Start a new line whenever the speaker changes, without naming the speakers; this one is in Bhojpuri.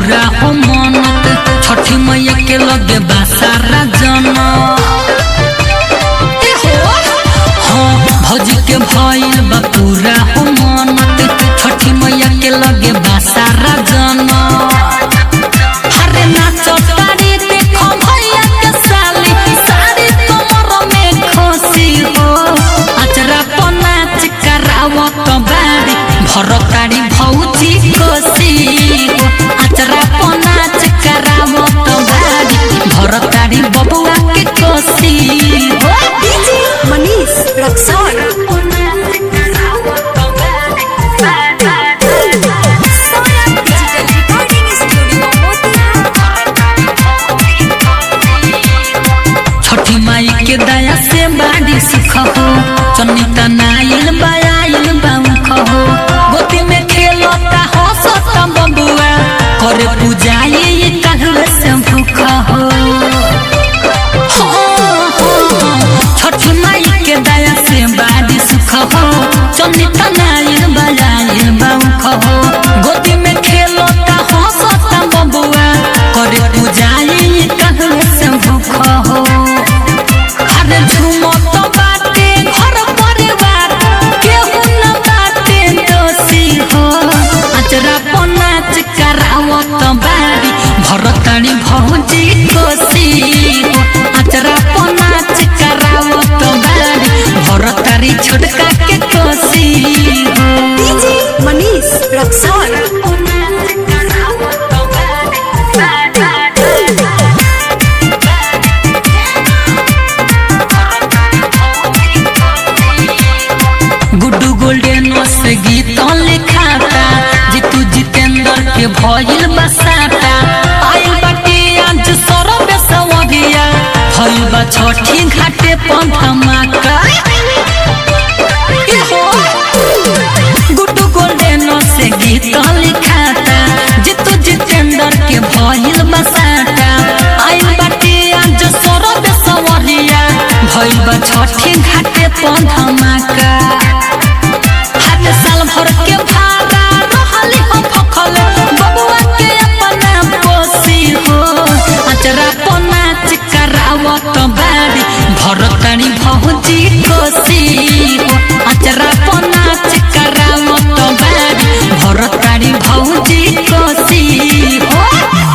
पूरा हो मनत छठी मैया के लगे बा सारा जना भौजी के भइल बा पूरा हो मनत छठी मैया के लगे बा सारा जना हरे नाचो तारी देखो भैया के साली साड़ी कमर में खोसी हो अचरा पर नाच करावत बाड़ी भरतारी भौजी कोसी हो अचरा पर नाच करावत बाड़ी भरतारी बबुआ के कोसी हो
डीजे मनीष रक्सौल
छठी माई के दया से बाड़ी सुख हो चन्निता नाइल बायाइल बामुख हो गोती में खेलता हो सता बबुआ करे पूजाई ये कहवे से भूख हो छठी माई के दया से बाड़ी सुख हो चन्निता नाइल बायाइल बामुख हो गोती में खेलता हो सता बबुआ करे पूजाई ये कहवे से भूख हो झुमत बाटे घर परिवार केहू न बाटे दोषी हो अचरा पर नाच करावत बाड़ी भरतारी भौजी कोसी हो अचरा पर नाच करावत बाड़ी भरतारी छोटका के कोसी हो
डीजे मनीष रक्सौल
गुड्डू गोल्डन से गीत लिखाता जीतू जितेंद्र के भइल बसाता आइल बाटे आज सरब सवरिया भइल बा छठी घाटे पर धमाका गुड्डू गोल्डन से गीत लिखाता जीतू जितेंद्र के भइल बसाता आइल बाटे आज सरब सवरिया भइल बा छठी घाटे पर धमाका साल भर के भाड़ा रहली हम भखल बबुआ के अपना पोसी हो अचरा पर नाच करावत बाड़ी भरतारी भौजी कोसी हो अचरा पर नाच करावत बाड़ी भरतारी भौजी कोसी